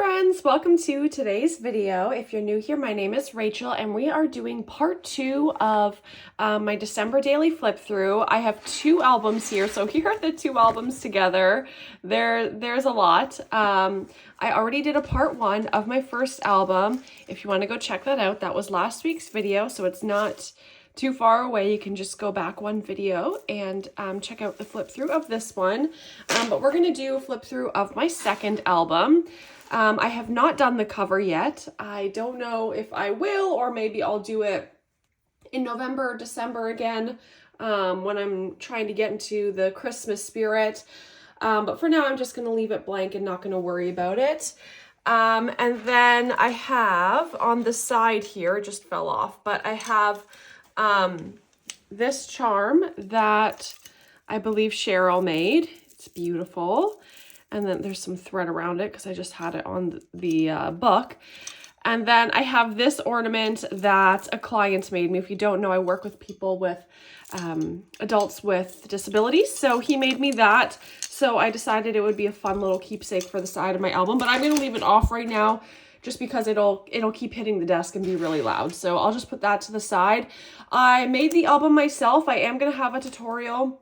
friends, welcome to today's video. If you're new here, my name is Rachel and we are doing part 2 of my December daily flip through. I have 2 albums here, so here are the 2 albums together. There's a lot. I already did a part 1 of my first album. If you want to go check that out, that was last week's video, so it's not too far away. You can just go back one video and check out the flip through of this one. But we're going to do a flip through of my second album. I have not done the cover yet. I don't know if I will, or maybe I'll do it in November or December again when I'm trying to get into the Christmas spirit. But for now, I'm just going to leave it blank and not going to worry about it. And then I have on the side here, it just fell off, but I have this charm that I believe Cheryl made. It's beautiful. And then there's some thread around it because I just had it on the book. And then I have this ornament that a client made me. If you don't know, I work with people with adults with disabilities. So he made me that. So I decided it would be a fun little keepsake for the side of my album. But I'm going to leave it off right now just because it'll keep hitting the desk and be really loud. So I'll just put that to the side. I made the album myself. I am going to have a tutorial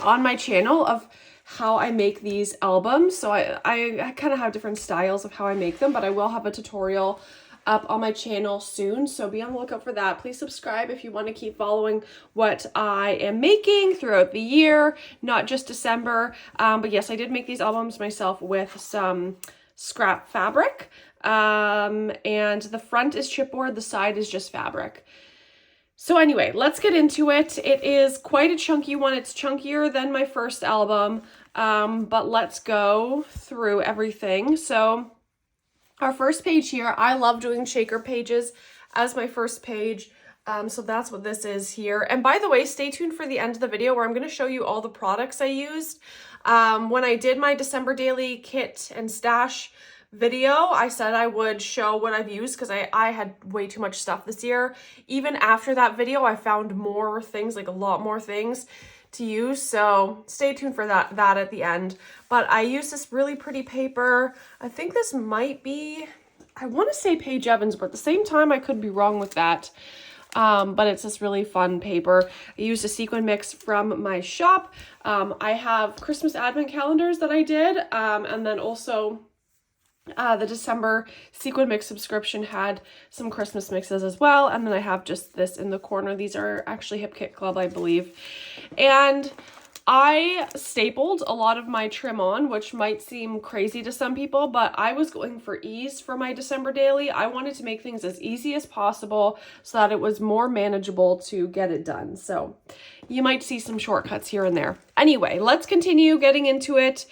on my channel of how I make these albums. So I kind of have different styles of how I make them, but I will have a tutorial up on my channel soon. So be on the lookout for that. Please subscribe if you want to keep following what I am making throughout the year, not just December. But yes, I did make these albums myself with some scrap fabric. And the front is chipboard, the side is just fabric. So anyway, let's get into it. It is quite a chunky one. It's chunkier than my first album, but let's go through everything. So our first page here, I love doing shaker pages as my first page. So that's what this is here. And by the way, stay tuned for the end of the video where I'm going to show you all the products I used. When I did my December daily kit and stash video, I said I would show what I've used because I had way too much stuff this year. Even after that video, I found more things, like a lot more things to use. So stay tuned for that at the end. But I used this really pretty paper. I think this might be, I want to say Paige Evans, but at the same time, I could be wrong with that. But it's this really fun paper. I used a sequin mix from my shop. I have Christmas advent calendars that I did. And then also the December sequin mix subscription had some Christmas mixes as well. And then I have just this in the corner. These are actually Hip Kit Club, I believe. And I stapled a lot of my trim on, which might seem crazy to some people, but I was going for ease for my December daily. I wanted to make things as easy as possible so that it was more manageable to get it done. So you might see some shortcuts here and there. Anyway, let's continue getting into it.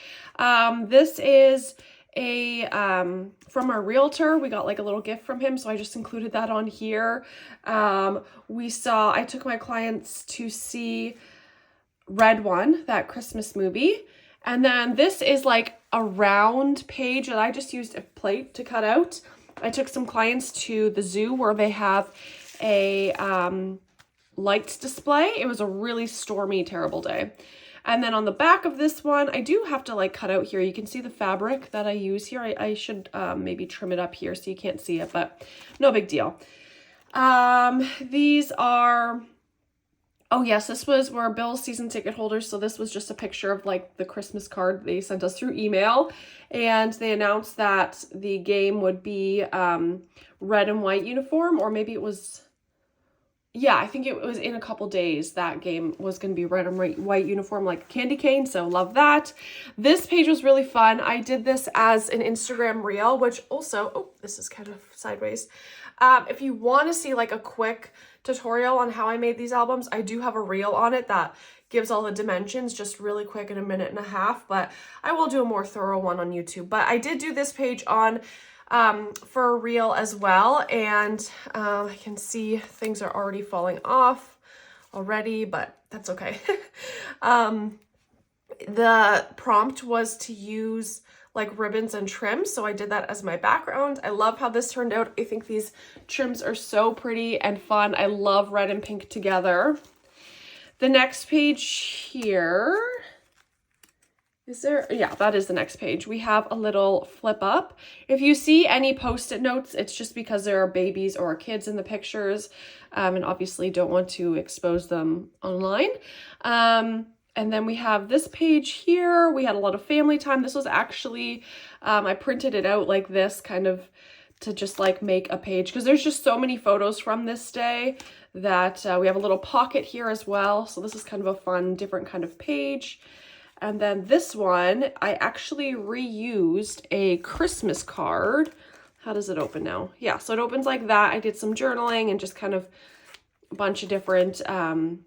This is from our realtor. We got like a little gift from him, so I just included that on here. I took my clients to see Red One, that Christmas movie. And then this is like a round page that I just used a plate to cut out. I took some clients to the zoo where they have a lights display. It was a really stormy, terrible day. And then on the back of this one, I do have to like cut out here. You can see the fabric that I use here. I should maybe trim it up here so you can't see it, but no big deal. These are, oh yes, this were Bill's season ticket holders. So this was just a picture of like the Christmas card they sent us through email. And they announced that the game would be red and white uniform, or maybe it was, yeah, I think it was in a couple days that game was going to be red and white uniform like candy cane. So love that. This page was really fun. I did this as an Instagram reel, which also, oh, this is kind of sideways. If you want to see like a quick tutorial on how I made these albums, I do have a reel on it that gives all the dimensions just really quick in a minute and a half, but I will do a more thorough one on YouTube. But I did do this page on for a reel as well, and I can see things are already falling off already, but that's okay. The prompt was to use like ribbons and trims, so I did that as my background. I love how this turned out. I think these trims are so pretty and fun. I love red and pink together. The next page here Is there? Yeah, that is the next page. We have a little flip up. If you see any post-it notes, it's just because there are babies or kids in the pictures, and obviously don't want to expose them online. And then we have this page here. We had a lot of family time. This was actually, I printed it out like this, kind of to just like make a page, because there's just so many photos from this day that we have a little pocket here as well. So this is kind of a fun, different kind of page. And then this one, I actually reused a Christmas card. How does it open now? Yeah, so it opens like that. I did some journaling and just kind of a bunch of different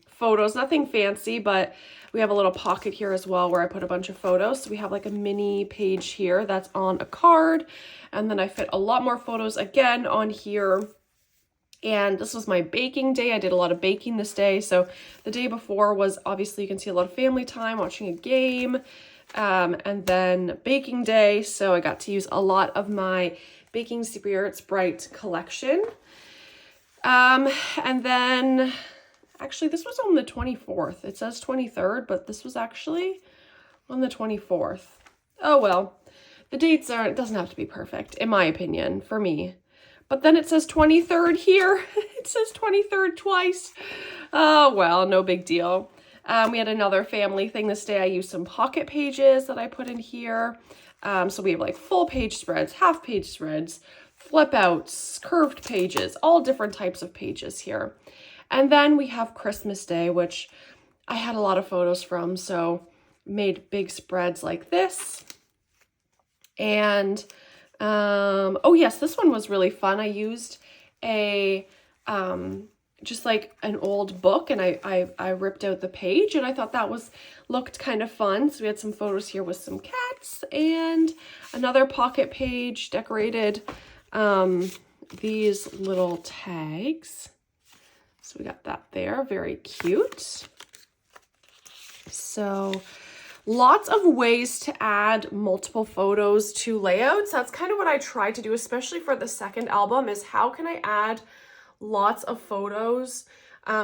photos. Nothing fancy, but we have a little pocket here as well where I put a bunch of photos. So we have like a mini page here that's on a card. And then I fit a lot more photos again on here. And this was my baking day. I did a lot of baking this day. So the day before was, obviously you can see a lot of family time, watching a game, and then baking day. So I got to use a lot of my Baking Spirits Bright collection. And then actually this was on the 24th. It says 23rd, but this was actually on the 24th. Oh, well, the dates it doesn't have to be perfect, in my opinion, for me. But then it says 23rd here. It says 23rd twice. Oh, well, no big deal. We had another family thing this day. I used some pocket pages that I put in here. So we have like full page spreads, half page spreads, flip outs, curved pages, all different types of pages here. And then we have Christmas Day, which I had a lot of photos from. So made big spreads like this. And oh yes, this one was really fun. I used a just like an old book, and I ripped out the page, and I thought that looked kind of fun. So we had some photos here with some cats and another pocket page decorated these little tags. So we got that there, very cute. So lots of ways to add multiple photos to layouts. That's kind of what I try to do, especially for the second album, is how can I add lots of photos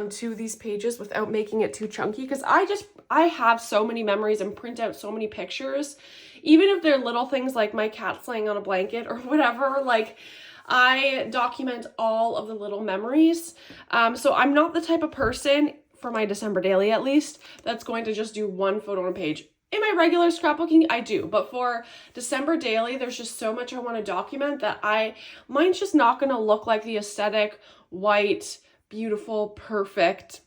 to these pages without making it too chunky? Because I have so many memories and print out so many pictures, even if they're little things like my cat's laying on a blanket or whatever. Like, I document all of the little memories. So I'm not the type of person, for my December daily at least, that's going to just do one photo on a page. In my regular scrapbooking, I do, but for December daily, there's just so much I want to document that mine's just not going to look like the aesthetic, white, beautiful, perfect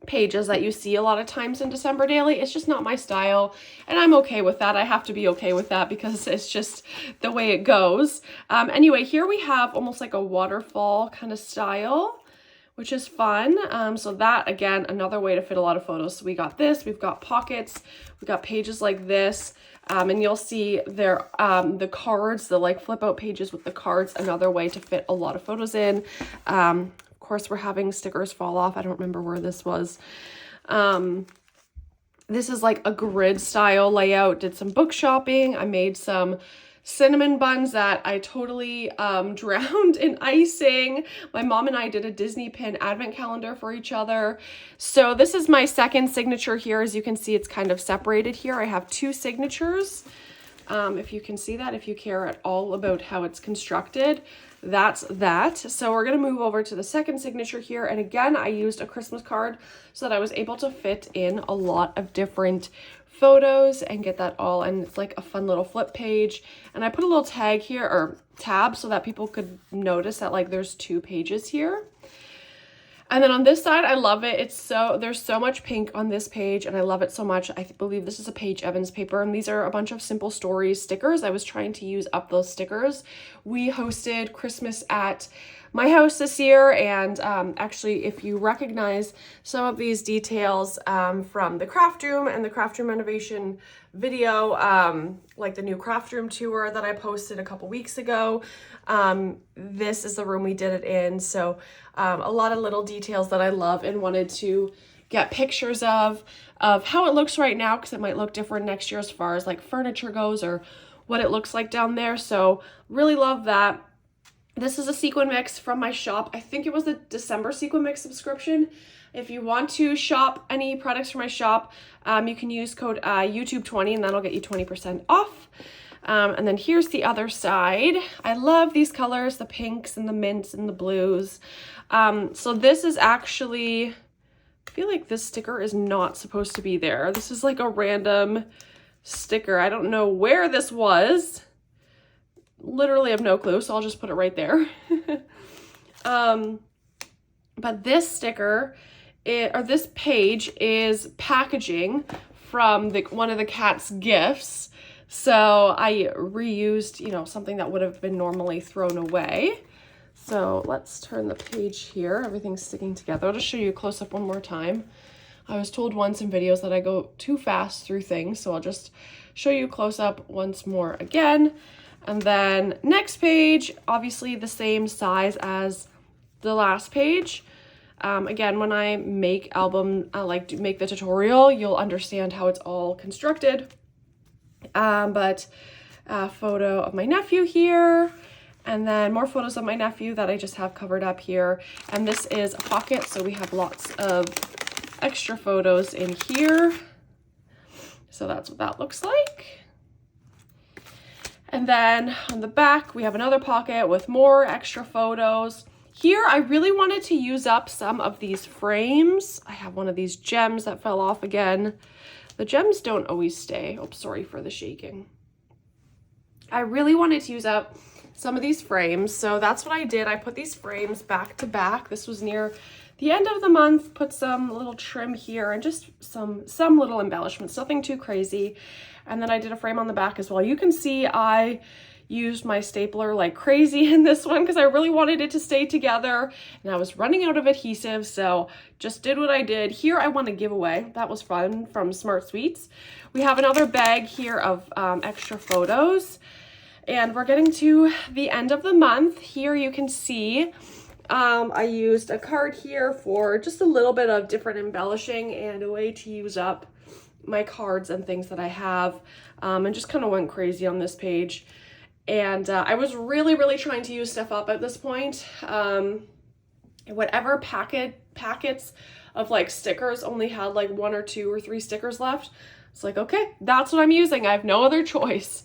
pages that you see a lot of times in December daily. It's just not my style, and I'm okay with that. I have to be okay with that because it's just the way it goes. Anyway, here we have almost like a waterfall kind of style, which is fun. So that, again, another way to fit a lot of photos. So we got this, we've got pockets, we've got pages like this, and you'll see there, the cards, the like flip out pages with the cards, another way to fit a lot of photos in. Of course, we're having stickers fall off. I don't remember where this was. This is like a grid style layout. Did some book shopping. I made some cinnamon buns that I totally drowned in icing. My mom and I did a Disney pin advent calendar for each other. So this is my second signature here. As you can see, it's kind of separated here. I have two signatures. If you can see that, if you care at all about how it's constructed, that's that. So we're going to move over to the second signature here. And again, I used a Christmas card so that I was able to fit in a lot of different photos and get that all, and it's like a fun little flip page. And I put a little tag here, or tab, so that people could notice that like there's two pages here. And then on this side, I love it. There's so much pink on this page, and I love it so much. I believe this is a Paige Evans paper, and these are a bunch of Simple Stories stickers. I was trying to use up those stickers. We hosted Christmas at my house this year, and actually, if you recognize some of these details from the craft room and the craft room renovation video, like the new craft room tour that I posted a couple weeks ago, this is the room we did it in. So a lot of little details that I love and wanted to get pictures of how it looks right now, because it might look different next year as far as like furniture goes or what it looks like down there. So really love that. This is a sequin mix from my shop. I think it was the December sequin mix subscription. If you want to shop any products from my shop, you can use code YouTube20 and that'll get you 20% off. And then here's the other side. I love these colors, the pinks and the mints and the blues. So this is actually, I feel like this sticker is not supposed to be there. This is like a random sticker. I don't know where this was. Literally have no clue, so I'll just put it right there. But this sticker, or this page is packaging from one of the cat's gifts. So I reused, you know, something that would have been normally thrown away. So let's turn the page here. Everything's sticking together. I'll just show you a close up one more time. I was told once in videos that I go too fast through things, so I'll just show you close up once more again. And then next page, obviously the same size as the last page. Again, when I make make the tutorial, you'll understand how it's all constructed. But a photo of my nephew here, and then more photos of my nephew that I just have covered up here. And this is a pocket, so we have lots of extra photos in here. So that's what that looks like. And then on the back, we have another pocket with more extra photos. Here, I really wanted to use up some of these frames. I have one of these gems that fell off again. The gems don't always stay. Oh, sorry for the shaking. I really wanted to use up some of these frames, so that's what I did. I put these frames back to back. This was near the end of the month. Put some little trim here and just some little embellishments, nothing too crazy. And then I did a frame on the back as well. You can see I used my stapler like crazy in this one because I really wanted it to stay together and I was running out of adhesive, so just did what I did. Here I want to give away. That was fun, from Smart Sweets. We have another bag here of extra photos, and we're getting to the end of the month. Here you can see I used a card here for just a little bit of different embellishing and a way to use up my cards and things that I have, and just kind of went crazy on this page. And I was really trying to use stuff up at this point. Whatever packets of like stickers only had like 1 or 2 or 3 stickers left. It's like, okay, that's what I'm using. I have no other choice.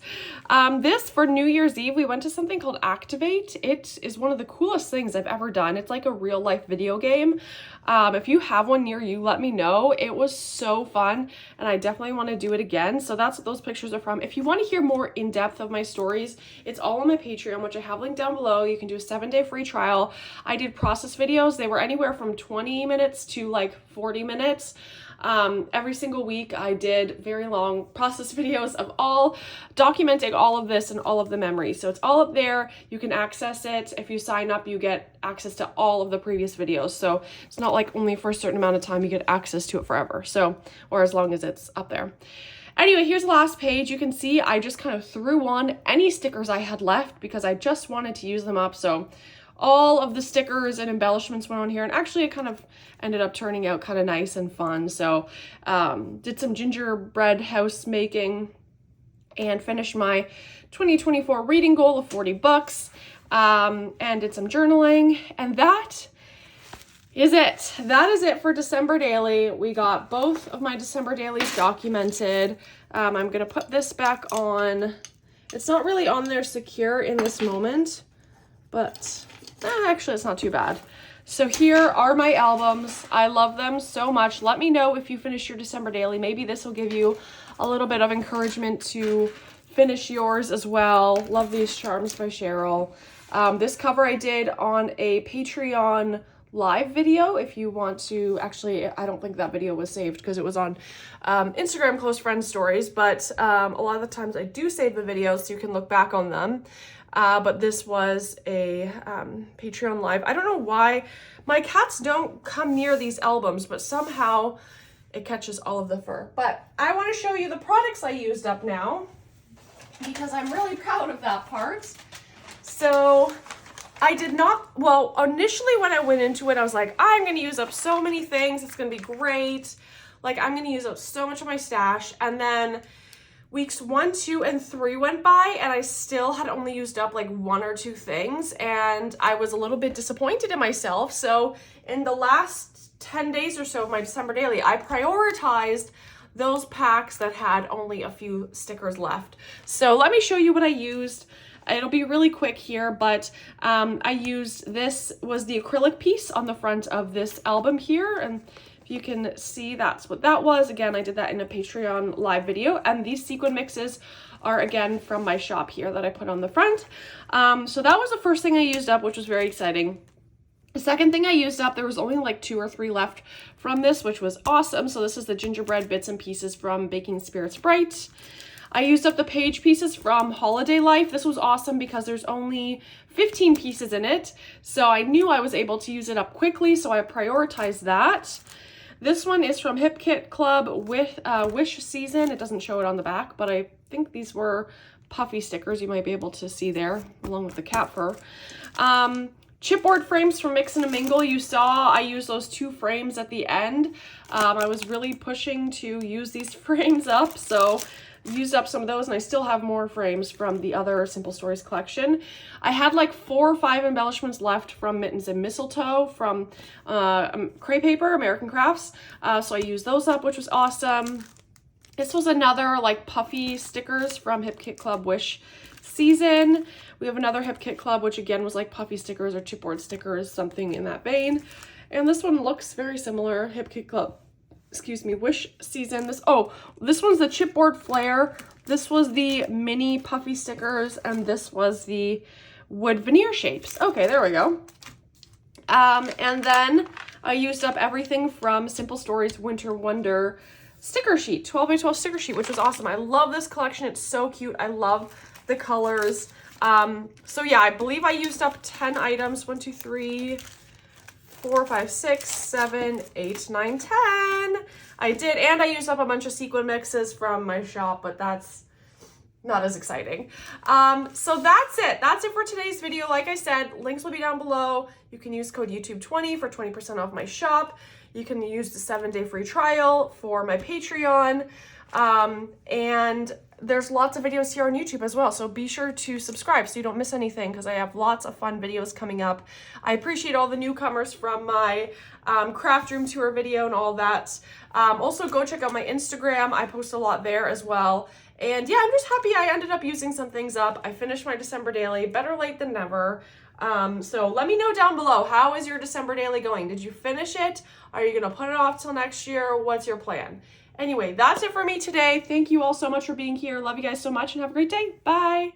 This, for New Year's Eve, we went to something called Activate. It is one of the coolest things I've ever done. It's like a real life video game. If you have one near you, let me know. It was so fun, and I definitely want to do it again. So that's what those pictures are from. If you want to hear more in depth of my stories, it's all on my Patreon, which I have linked down below. You can do a 7-day free trial. I did process videos. They were anywhere from 20 minutes to like 40 minutes. Every single week I did very long process videos of all documenting all of this and all of the memories. So it's all up there. You can access it. If you sign up, you get access to all of the previous videos. So it's not like only for a certain amount of time, you get access to it forever. So, or as long as it's up there. Anyway, here's the last page. You can see I just kind of threw on any stickers I had left because I just wanted to use them up. So all of the stickers and embellishments went on here, and actually it kind of ended up turning out kind of nice and fun. So did some gingerbread house making and finished my 2024 reading goal of 40 books, and did some journaling, and that is it. That is it for December Daily. We got both of my December dailies documented. I'm going to put this back on. It's not really on there secure in this moment, but actually it's not too bad. So here are my albums. I love them so much. Let me know if you finish your December daily. Maybe this will give you a little bit of encouragement to finish yours as well. Love these charms by Cheryl. This cover I did on a Patreon live video. If you want to, actually, I don't think that video was saved because it was on Instagram close friends stories, but a lot of the times I do save the videos so you can look back on them. But this was a Patreon live. I don't know why my cats don't come near these albums, but somehow it catches all of the fur. But I want to show you the products I used up now because I'm really proud of that part. So I did not, well, initially when I went into it, I was like, I'm going to use up so many things. It's going to be great. Like, I'm going to use up so much of my stash. And then weeks 1, 2, and 3 went by, and I still had only used up like 1 or 2 things, and I was a little bit disappointed in myself. So in the last 10 days or so of my December daily, I prioritized those packs that had only a few stickers left. So let me show you what I used. It'll be really quick here, but I used, this was the acrylic piece on the front of this album here, and if you can see, that's what that was. Again, I did that in a Patreon live video, and these sequin mixes are again from my shop here that I put on the front. So that was the first thing I used up, which was very exciting. The second thing I used up, there was only like 2 or 3 left from this, which was awesome. So this is the gingerbread bits and pieces from Baking Spirits Bright. I used up the page pieces from Holiday Life. This was awesome because there's only 15 pieces in it. So I knew I was able to use it up quickly, so I prioritized that. This one is from Hip Kit Club with Wish Season. It doesn't show it on the back, but I think these were puffy stickers you might be able to see there, along with the cat fur. Chipboard frames from Mix and Mingle. You saw I used those 2 frames at the end. I was really pushing to use these frames up, so used up some of those, and I still have more frames from the other Simple Stories collection. I had like 4 or 5 embellishments left from Mittens and Mistletoe from Cray Paper, American Crafts, so I used those up, which was awesome. This was another like puffy stickers from Hip Kit Club Wish Season. We have another Hip Kit Club, which again was like puffy stickers or chipboard stickers, something in that vein. And this one looks very similar, Hip Kit Club, excuse me, Wish Season. This one's the chipboard flare. This was the mini puffy stickers, and this was the wood veneer shapes. Okay, there we go. And then I used up everything from Simple Stories Winter Wonder sticker sheet, 12 by 12 sticker sheet, which was awesome. I love this collection. It's so cute. I love the colors. So yeah, I believe I used up 10 items. 1, 2, 3, 4, 5, 6, 7, 8, 9, 10. I did, and I used up a bunch of sequin mixes from my shop, but that's not as exciting. So that's it. That's it for today's video. Like I said, links will be down below. You can use code YouTube20 for 20% off my shop. You can use the 7-day free trial for my Patreon. And there's lots of videos here on YouTube as well, so be sure to subscribe so you don't miss anything, because I have lots of fun videos coming up. I appreciate all the newcomers from my craft room tour video and all that. Also, go check out my Instagram. I post a lot there as well. And yeah, I'm just happy I ended up using some things up. I finished my December daily, better late than never. So let me know down below, how is your December daily going? Did you finish it? Are you gonna put it off till next year? What's your plan? Anyway, that's it for me today. Thank you all so much for being here. Love you guys so much and have a great day. Bye.